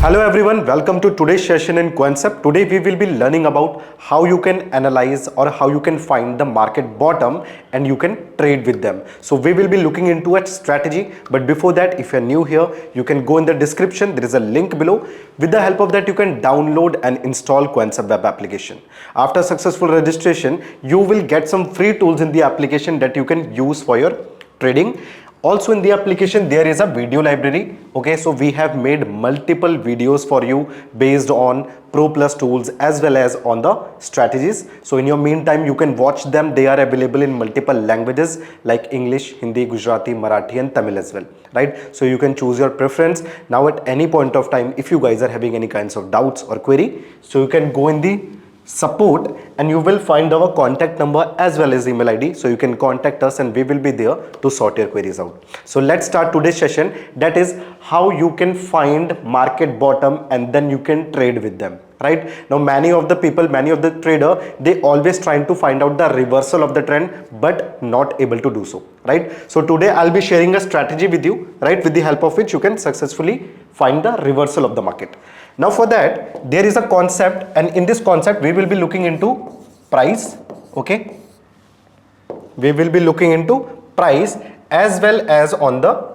Hello everyone, welcome to today's session in Concept. Today we will be learning about how you can analyze or how you can find the market bottom and you can trade with them. So we will be looking into a strategy, but before that, if you're new here, you can go in the description. There is a link below. With the help of that, you can download and install Concept web application. After successful registration, you will get some free tools in the application that you can use for your trading. Also in the application there is a video library. Okay, so we have made multiple videos for you based on Pro Plus tools as well as on the strategies. So in your meantime you can watch them. They are available in multiple languages like English, Hindi, Gujarati, Marathi and Tamil as well, right? So you can choose your preference. Now at any point of time, if you guys are having any kinds of doubts or query, so you can go in the support and you will find our contact number as well as email ID, so you can contact us and we will be there to sort your queries out. So let's start today's session, that is how you can find market bottom and then you can trade with them. Right now, many of the people, many of the trader, they always trying to find out the reversal of the trend but not able to do so, right? So today I'll be sharing a strategy with you, right, with the help of which you can successfully find the reversal of the market. Now for that there is a concept, and in this concept we will be looking into price. Okay, we will be looking into price as well as on the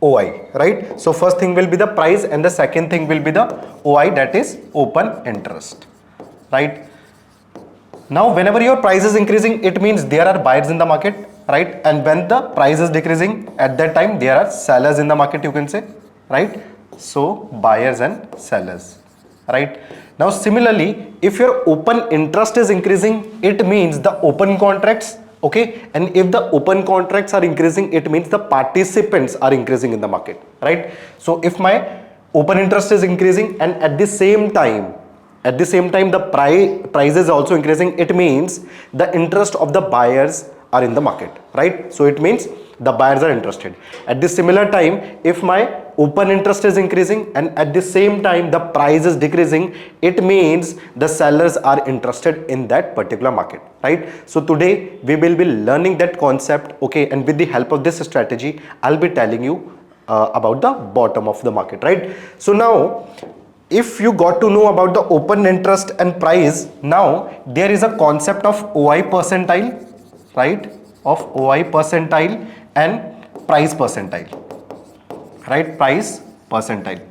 OI, right? So first thing will be the price and the second thing will be the OI, that is open interest, right? Now whenever your price is increasing, it means there are buyers in the market, right? And when the price is decreasing, at that time there are sellers in the market, you can say, right? So buyers and sellers, right? Now similarly, if your open interest is increasing, it means the open contracts. Okay, and if the open contracts are increasing, it means the participants are increasing in the market, right? So if my open interest is increasing and at the same time the price is also increasing, it means the interest of the buyers are in the market, right? So it means the buyers are interested. At the similar time, if my open interest is increasing and at the same time the price is decreasing, it means the sellers are interested in that particular market, right? So today we will be learning that concept. Okay, and with the help of this strategy I'll be telling you about the bottom of the market, right? So now if you got to know about the open interest and price, now there is a concept of OI percentile, right? Of OI percentile and price percentile, right? Price percentile.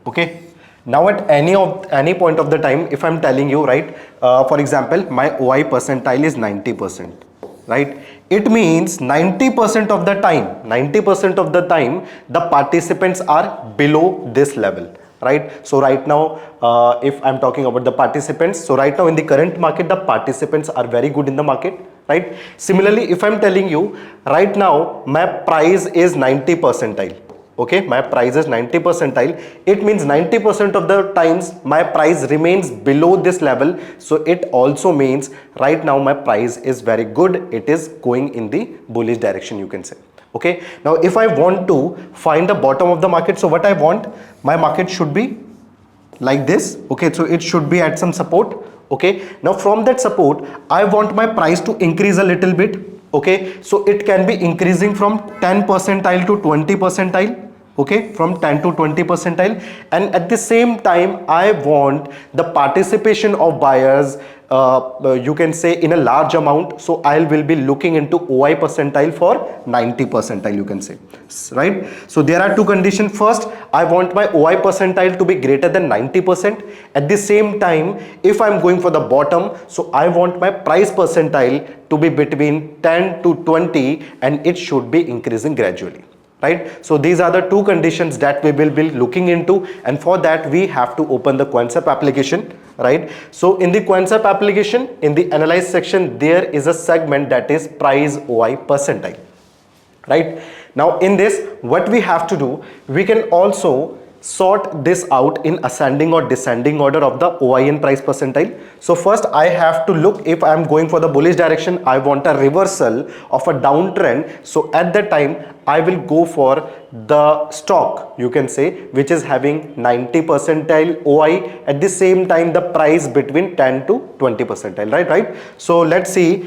Okay, now at any point of the time, if I'm telling you, right, for example my OI percentile is 90%, right? It means 90% of the time the participants are below this level, right? So right now if I'm talking about the participants, so right now in the current market the participants are very good in the market, right? Similarly, if I'm telling you right now my price is 90 percentile, okay, my price is 90 percentile, it means 90% of the times my price remains below this level. So it also means right now my price is very good, it is going in the bullish direction, you can say. Okay, now if I want to find the bottom of the market, so what I want, my market should be like this. Okay, so it should be at some support. Okay, now from that support I want my price to increase a little bit. Okay, so it can be increasing from 10 percentile to 20 percentile. Okay, from 10 to 20 percentile, and at the same time I want the participation of buyers, you can say in a large amount. So I will be looking into OI percentile for 90 percentile, you can say, right? So there are two conditions. First, I want my OI percentile to be greater than 90%. At the same time, if I'm going for the bottom, so I want my price percentile to be between 10 to 20 and it should be increasing gradually, right? So these are the two conditions that we will be looking into, and for that we have to open the Concept application, right? So in the Concept application, in the analyze section, there is a segment that is price OI percentile, right? Now in this, what we have to do, we can also sort this out in ascending or descending order of the OI and price percentile. So first I have to look, if I am going for the bullish direction, I want a reversal of a downtrend. So at that time I will go for the stock, you can say, which is having 90 percentile OI, at the same time the price between 10 to 20 percentile, right? So let's see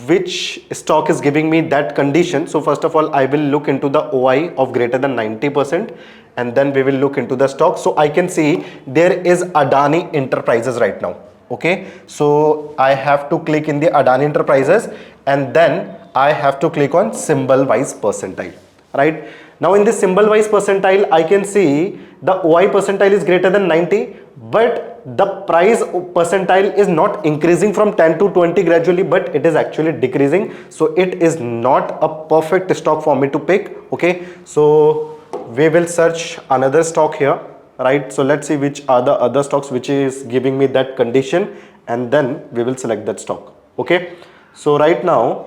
which stock is giving me that condition. So first of all I will look into the OI of greater than 90%, and then we will look into the stock. So I can see there is Adani Enterprises right now. Okay, so I have to click in the Adani Enterprises, and then I have to click on symbol wise percentile, right? Now in this symbol wise percentile, I can see the OI percentile is greater than 90, but the price percentile is not increasing from 10 to 20 gradually, but it is actually decreasing. So it is not a perfect stock for me to pick. Okay, so we will search another stock here, right? So let's see which are the other stocks which is giving me that condition, and then we will select that stock. Okay, so right now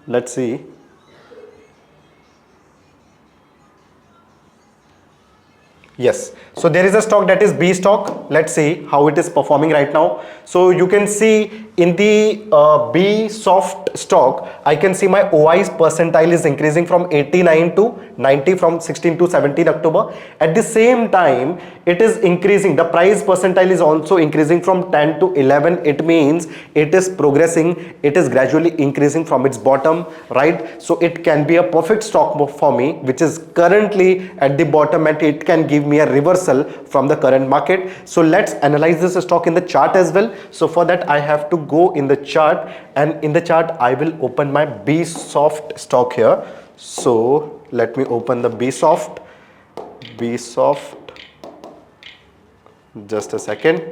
let's see. Yes, so there is a stock that is B stock. Let's see how it is performing right now. So you can see in the B soft stock, I can see my OI percentile is increasing from 89 to 90, from 16 to 17 October. At the same time, it is increasing. The price percentile is also increasing from 10 to 11. It means it is progressing. It is gradually increasing from its bottom, right? So it can be a perfect stock for me, which is currently at the bottom, and it can give me a reversal from the current market. So let's analyze this stock in the chart as well. So for that, I have to go in the chart, and in the chart I will open my B soft stock here. So let me open the B soft, just a second,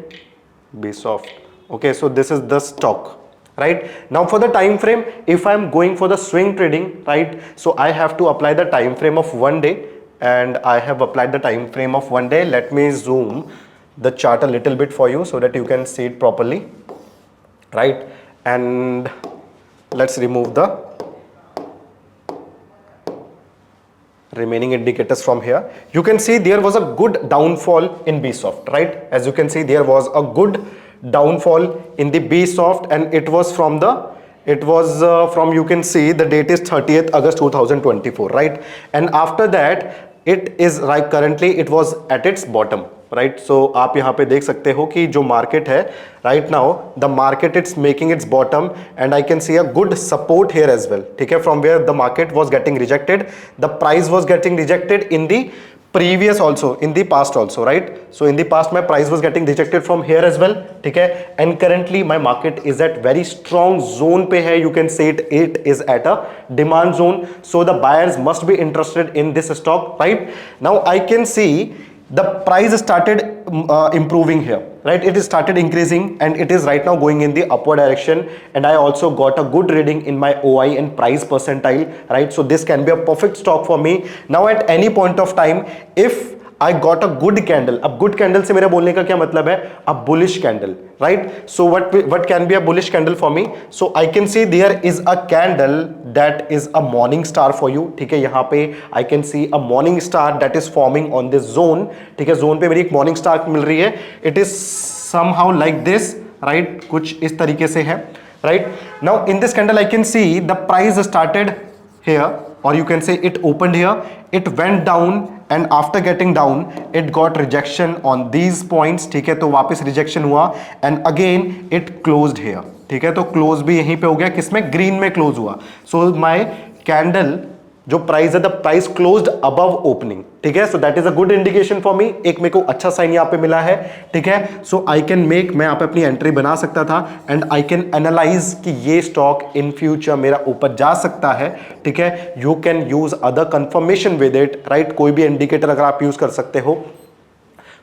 B soft. Okay, so this is the stock, right? Now for the time frame, if I'm going for the swing trading, right, so I have to apply the time frame of 1 day, and I have applied the time frame of 1 day. Let me zoom the chart a little bit for you so that you can see it properly, right? And let's remove the remaining indicators from here. You can see there was a good downfall in B soft, right? As you can see, there was a good downfall in the B soft, and it was from you can see the date is 30th August 2024, right? And after that, it is like currently it was at its bottom, right? So आप यहाँ पे देख सकते हो कि जो market है right now, the market it's making its bottom, and I can see a good support here as well. ठीक है, from where the market was getting rejected, the price was getting rejected in the previous also, in the past also, right? So in the past my price was getting rejected from here as well, ठीक है, and currently my market is at very strong zone पे है. You can say it is at a demand zone, so the buyers must be interested in this stock, right? Now I can see the price started improving here, right? It started increasing, and it is right now going in the upward direction, and I also got a good reading in my OI and price percentile, right? So this can be a perfect stock for me. Now at any point of time, if I got a good candle, अब good candle से मेरा बोलने का क्या मतलब है? A bullish candle, right? So what can be a bullish candle for me? So I can see there is a candle that is a morning star for you, ठीक है? यहाँ पे I can see a morning star that is forming on this zone, ठीक है? Zone पे मेरी एक morning star मिल रही है. It is somehow like this, right? कुछ इस तरीके से है, right? Now in this candle I can see the price started here, or you can say it opened here, it went down, and after getting down it got rejection on these points, ठीक है? तो वापस rejection हुआ, and again it closed here, ठीक है? तो close भी यहीं पे हो गया, किसमें? ग्रीन में क्लोज हुआ. सो माय कैंडल जो प्राइस है, the price closed above opening, ठीक है? So that is a good indication for me. एक मेरे को अच्छा साइन यहाँ पे मिला है, ठीक है? सो आई कैन मेक, मैं यहाँ पे अपनी एंट्री बना सकता था, एंड आई कैन एनालाइज कि ये स्टॉक इन फ्यूचर मेरा ऊपर जा सकता है, ठीक है? You can use other confirmation with it, right? कोई भी इंडिकेटर अगर आप यूज कर सकते हो,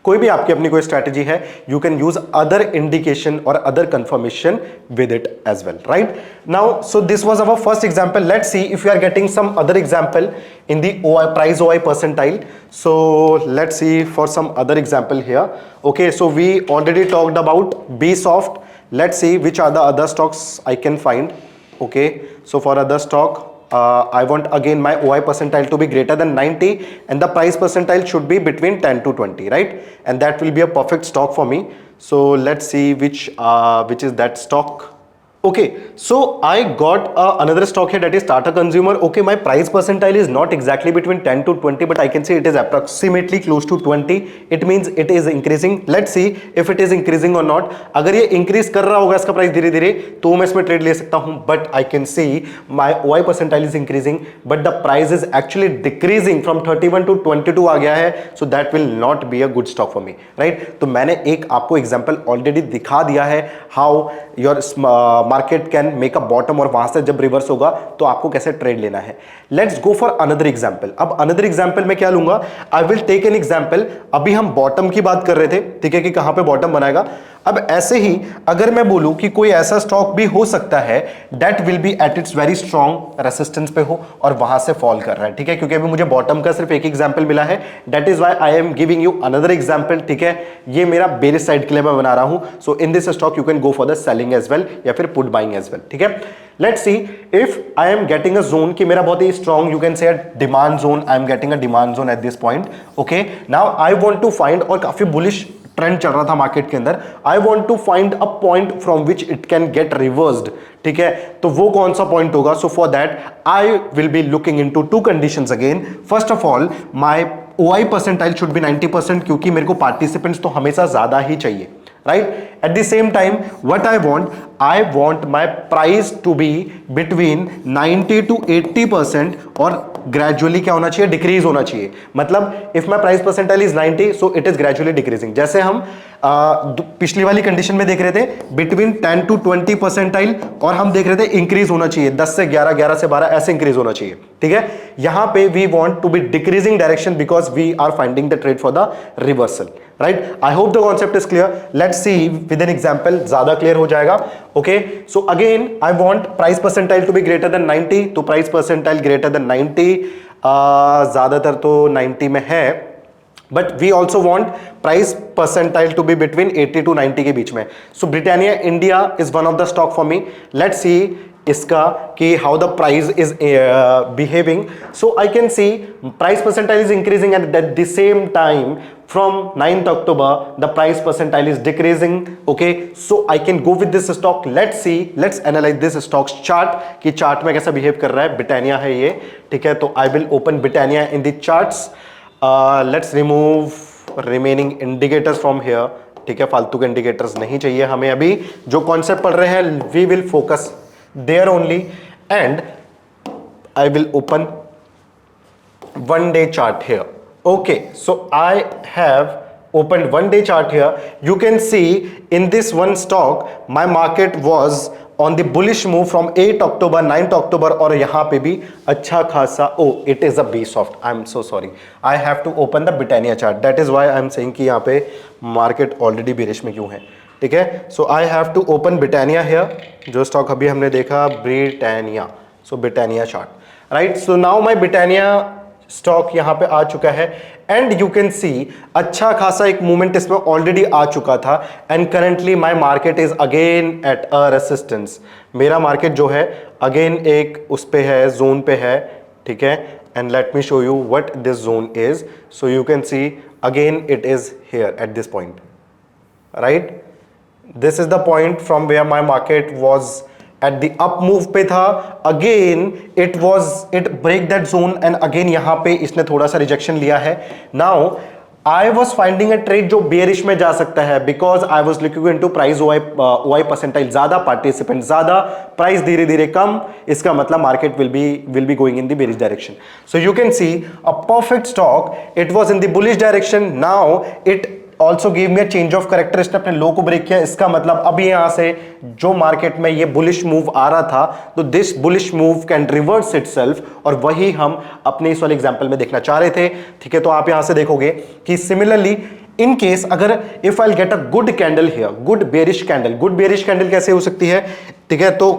कोई भी आपकी अपनी कोई स्ट्रैटेजी है, you can use other indication or other confirmation with it as well, right? Now so this was our first example. Let's see if you are getting some other example in the OI price OI percentile. So let's see for some other example here. Okay, so we already talked about B soft. Let's see which are the other stocks I can find. Okay, so for other stock, I want again my OI percentile to be greater than 90, and the price percentile should be between 10 to 20, right? And that will be a perfect stock for me. So let's see which is that stock. Okay, so I got another stock here, that is Tata Consumer. Okay, my price percentile is not exactly between 10 to 20, but I can say it is approximately close to 20. It means it is increasing. Let's see if it is increasing or not. अगर ये increase कर रहा होगा इसका price धीरे धीरे, तो मैं इसमें ट्रेड ले सकता हूं. But I can see my OI percentile is increasing, but the price is actually decreasing from 31 to 22 आ गया है. So that will not be a good stock for me, right? तो मैंने एक आपको एग्जांपल ऑलरेडी दिखा दिया है, how your market can make a bottom, और वहां से जब रिवर्स होगा तो आपको कैसे ट्रेड लेना है. Let's go for another example. अब अनदर एग्जांपल में क्या लूंगा, I will take an example. अभी हम बॉटम की बात कर रहे थे, ठीक है, कि कहां पे बॉटम बनाएगा. अब ऐसे ही अगर मैं बोलूं कि कोई ऐसा स्टॉक भी हो सकता है that will be at its very strong resistance पे हो और वहां से फॉल कर रहा है, ठीक है, क्योंकि अभी मुझे बॉटम का सिर्फ एक एग्जांपल मिला है. That is why I am giving you another example, ठीक है. ये मेरा बेरिश साइड के लिए मैं बना रहा हूं. So in this stock you can go for the selling as well या फिर पुट बाइंग एज वेल, ठीक है. Let's see if I am getting a zone कि मेरा बहुत ही strong, you can say a demand zone. I am getting a demand zone at this point. Okay, now I want to find, और काफी bullish trend चल रहा था market के अंदर, I want to find a point from which it can get reversed, ठीक है. तो वो कौन सा पॉइंट होगा? So for that I will be looking into two conditions again. First of all my OI percentile should be 90%, क्योंकि मेरे को पार्टिसिपेंट्स तो हमेशा ज्यादा ही चाहिए, right? At the same time, what I want my price to be between 90 to 80%, और gradually क्या होना चाहिए? डिक्रीज होना चाहिए. मतलब if my price percentile is 90, so it is gradually decreasing. जैसे हम पिछली वाली कंडीशन में देख रहे थे बिटवीन 10 टू 20 परसेंटाइल, और हम देख रहे थे इंक्रीज होना चाहिए 10 से 11, 11 से 12, ऐसे इंक्रीज होना चाहिए, ठीक है. यहां पे we want to be decreasing direction because we are finding the trade for the reversal, right. I hope the concept is clear. Let's see with an example, ज्यादा क्लियर हो जाएगा. Okay, so again I want price percentile to be greater than 90. तो price percentile greater than 90, ज्यादातर तो 90 में है, but we also want price percentile to be between 80 to 90 के बीच में. So Britannia India is one of the stock for me. Let's see इसका कि how the price is behaving. So I can see price percentile is increasing and at the same time from 9th October the price percentile is decreasing. Okay, so I can go with this stock. Let's see, let's analyze this stock's chart कि chart में कैसा behave कर रहा है. Britannia है ये, ठीक है. तो I will open Britannia in the charts. Let's remove remaining indicators from here, ठीक है. फालतू के इंडिकेटर्स नहीं चाहिए हमें. अभी जो कॉन्सेप्ट पढ़ रहे हैं we will focus there only, and I will open one day chart here. Okay, so I have opened one day chart here. You can see in this one stock my market was on the bullish move from 8 October 9th October, और यहाँ पे भी अच्छा खासा, it is a B soft. I'm so sorry. I have to open the Britannia chart. That is why I'm saying कि यहाँ पे market already bearish में क्यों है, ठीक है. So I have to open Britannia here. जो stock अभी हमने देखा Britannia. So Britannia chart, right? So now my Britannia stock यहां पे आ चुका है, एंड यू कैन सी अच्छा खासा एक मूवमेंट इसमें ऑलरेडी आ चुका था, and currently my market is again at a resistance. मेरा मार्केट जो है अगेन एक उस पे है, जोन पे है, ठीक है. And let me show you what this zone is. So you can see again it is here at this point, right. This is the point from where my market was at the up move पे था. again it break that zone, and again यहाँ पे इसने थोड़ा सा rejection लिया है. now I was finding a trade जो bearish में जा सकता है, because I was looking into price OI percentile ज्यादा, participant ज्यादा, price धीरे धीरे कम. इसका मतलब market will be going in the bearish direction. So you can see a perfect stock. It was in the bullish direction. Now it also give me a change of character. इसने अपने लो को break किया. इसका मतलब अभी यहां से जो मार्केट में ये बुलिश मूव आ रहा था, तो this bullish move can reverse itself, और वही हम अपने इस वाले एग्जांपल में देखना चाह रहे थे, ठीक है. तो आप यहां से देखोगे कि सिमिलरली इन केस अगर if I get a good candle here, good bearish candle कैसे हो सकती है, ठीक है. तो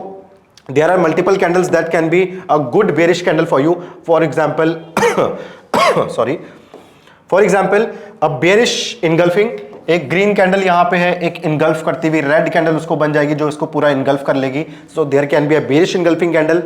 there are multiple candles that can be a good bearish candle for you. For example sorry, for example अब bearish engulfing, एक ग्रीन कैंडल यहां पे है, एक इनगल्फ करती हुई रेड कैंडल उसको बन जाएगी जो इसको पूरा इनगल्फ कर लेगी. So there can be a bearish engulfing candle,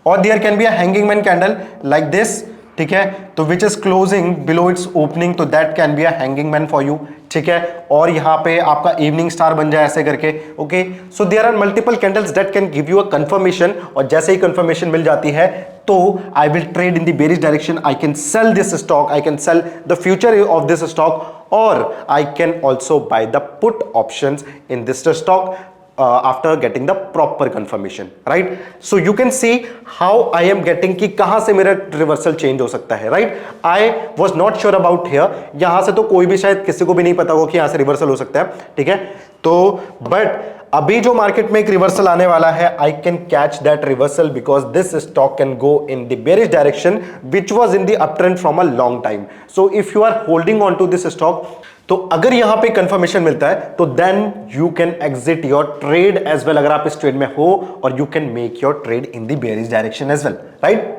और there can be a hanging man candle like this, ठीक है, तो which is closing below its opening, तो that can be a hanging man for you, ठीक है, और यहां पे आपका इवनिंग स्टार बन जाए ऐसे करके, okay. So there are multiple candles that can give you a confirmation, और जैसे ही कंफर्मेशन मिल जाती है तो I will trade in the bearish direction, I can sell this stock, I can sell the future of this stock, और I can also buy the put options in this stock after getting the proper confirmation, right? So you can see how I am getting कि कहां से मेरा reversal change हो सकता है, right? I was not sure about here, यहां से तो कोई भी शायद किसी को भी नहीं पता होगा कि यहां से रिवर्सल हो सकता है, ठीक है। तो बट अभी जो मार्केट में एक रिवर्सल आने वाला है, I can catch that reversal because this stock can go in the bearish direction which was in the up trend from a long time. So if you are holding on to this stock, तो अगर यहां पे confirmation मिलता है तो then you can exit your trade as well, अगर आप इस ट्रेड में हो, और you can make your trade in the bearish direction as well, right?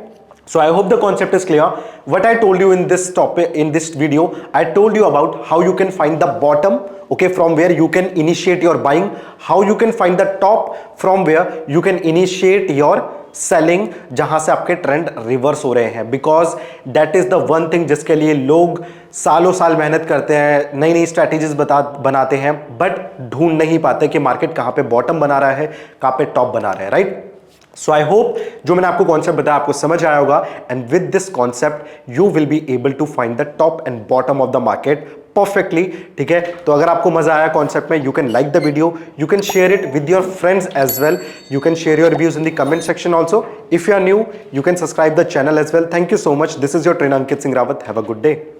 So I hope the concept is clear. What I told you in this topic, in this video, I told you about how you can find the bottom, okay, from where you can initiate your buying, how you can find the top from where you can initiate your selling, जहां से आपके trend reverse हो रहे हैं, because that is the one thing जिसके लिए लोग सालों साल मेहनत करते हैं, नई नई स्ट्रैटेजीज बनाते हैं, बट ढूंढ नहीं पाते कि मार्केट कहां पे बॉटम बना रहा है, कहां पे टॉप बना रहा है, राइट? सो आई होप जो मैंने आपको कॉन्सेप्ट बताया आपको समझ आया होगा, and with this concept you will be able to find the top and bottom of the market perfectly, ठीक है। तो अगर आपको मजा आया कॉन्सेप्ट में, you can like the video, you can share it with your friends as well, you can share your views in the comment section also. If you are new, you can subscribe the channel as well. Thank you so much, this is your trainer Ankit Singh Rawat, have a good day.